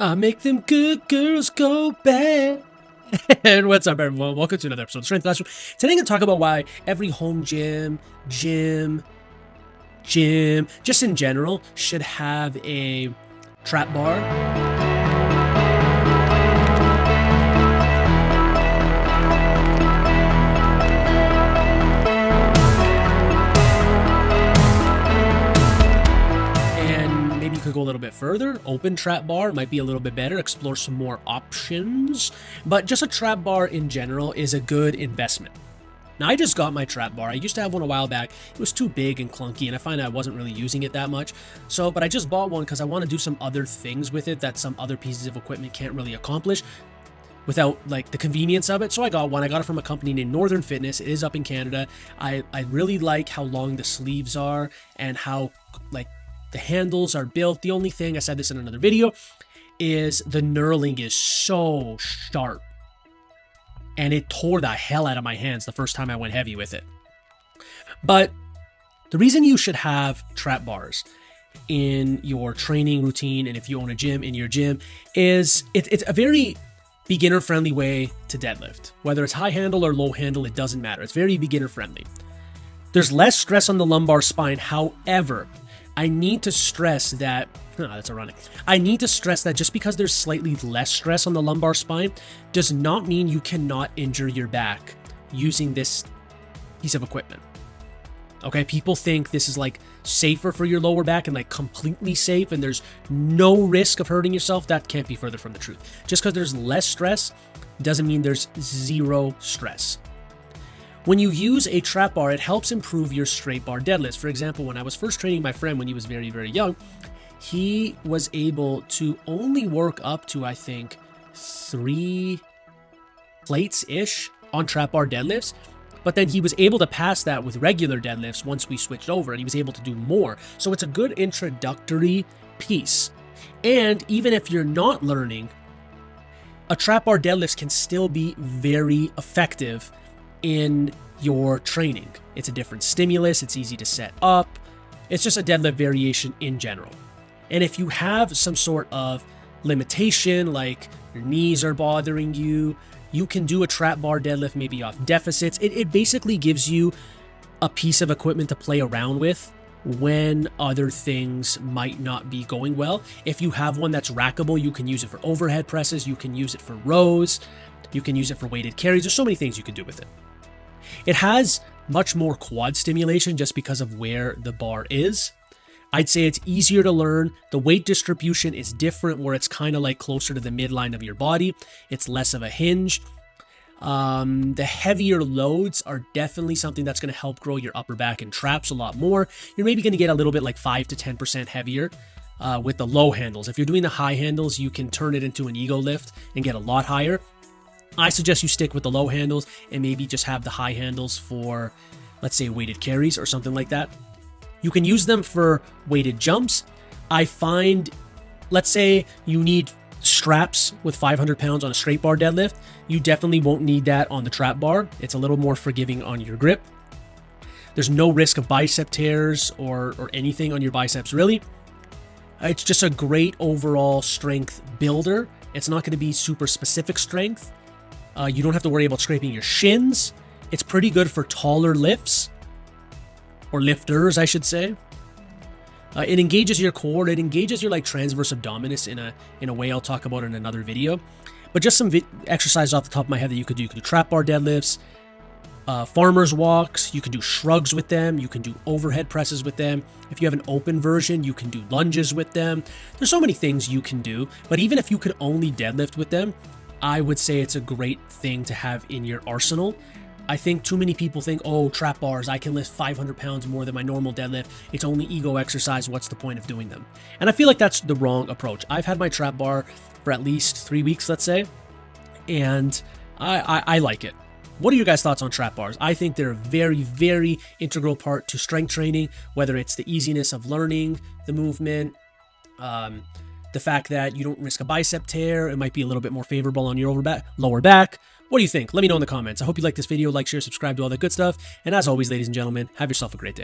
I make them good girls go bad. And what's up, everyone? Welcome to another episode of Strength Classroom. Today I'm going to talk about why every home gym, just in general, should have a trap bar. Could go a little bit further. Open trap bar might be a little bit better. Explore some more options, but just a trap bar in general is a good investment. Now, I just got my trap bar. I used to have one a while back. It was too big and clunky, and I find I wasn't really using it that much. But I just bought one because I want to do some other things with it that some other pieces of equipment can't really accomplish without like the convenience of it. So I got one. I got it from a company named Northern Fitness. It is up in Canada. I really like how long the sleeves are and how the handles are built. The only thing, I said this in another video, is the knurling is so sharp. And it tore the hell out of my hands the first time I went heavy with it. But the reason you should have trap bars in your training routine, and if you own a gym, in your gym, is it's a very beginner-friendly way to deadlift. Whether it's high handle or low handle, it doesn't matter. It's very beginner-friendly. There's less stress on the lumbar spine. However, I need to stress that, that's ironic. I need to stress that just because there's slightly less stress on the lumbar spine does not mean you cannot injure your back using this piece of equipment. Okay, people think this is like safer for your lower back and like completely safe and there's no risk of hurting yourself. That can't be further from the truth. Just because there's less stress doesn't mean there's zero stress. When you use a trap bar, it helps improve your straight bar deadlifts. For example, when I was first training my friend when he was very, very young, he was able to only work up to, I think, 3 plates-ish on trap bar deadlifts. But then he was able to pass that with regular deadlifts once we switched over, and he was able to do more. So it's a good introductory piece. And even if you're not learning, a trap bar deadlift can still be very effective in your training. It's a different stimulus, it's easy to set up, it's just a deadlift variation in general. And if you have some sort of limitation, like your knees are bothering you, you can do a trap bar deadlift maybe off deficits. It basically gives you a piece of equipment to play around with when other things might not be going well. If you have one that's rackable, you can use it for overhead presses, you can use it for rows, you can use it for weighted carries. There's so many things you can do with it. It has much more quad stimulation just because of where the bar is. I'd say it's easier to learn. The weight distribution is different where it's kind of like closer to the midline of your body. It's less of a hinge. The heavier loads are definitely something that's going to help grow your upper back and traps a lot more. You're maybe going to get a little bit like 5 to 10% heavier with the low handles. If you're doing the high handles, you can turn it into an ego lift and get a lot higher. I suggest you stick with the low handles and maybe just have the high handles for, let's say, weighted carries or something like that. You can use them for weighted jumps. I find, let's say you need straps with 500 pounds on a straight bar deadlift. You definitely won't need that on the trap bar. It's a little more forgiving on your grip. There's no risk of bicep tears or anything on your biceps, really. It's just a great overall strength builder. It's not going to be super specific strength. You don't have to worry about scraping your shins. It's pretty good for taller lifts, or lifters, I should say. It engages your core. It engages your transverse abdominis in a way I'll talk about in another video. But just some exercises off the top of my head that you could do. You could do trap bar deadlifts, farmer's walks. You can do shrugs with them. You can do overhead presses with them. If you have an open version, you can do lunges with them. There's so many things you can do. But even if you could only deadlift with them, I would say it's a great thing to have in your arsenal. I think too many people think, oh, trap bars, I can lift 500 pounds more than my normal deadlift. It's only ego exercise. What's the point of doing them? And I feel like that's the wrong approach. I've had my trap bar for at least 3 weeks, let's say, and I like it. What are your guys' thoughts on trap bars? I think they're a very, very integral part to strength training, whether it's the easiness of learning the movement, the fact that you don't risk a bicep tear. It might be a little bit more favorable on your lower back. What do you think? Let me know in the comments. I hope you like this video. Like, share, subscribe, do all that good stuff. And as always, ladies and gentlemen, have yourself a great day.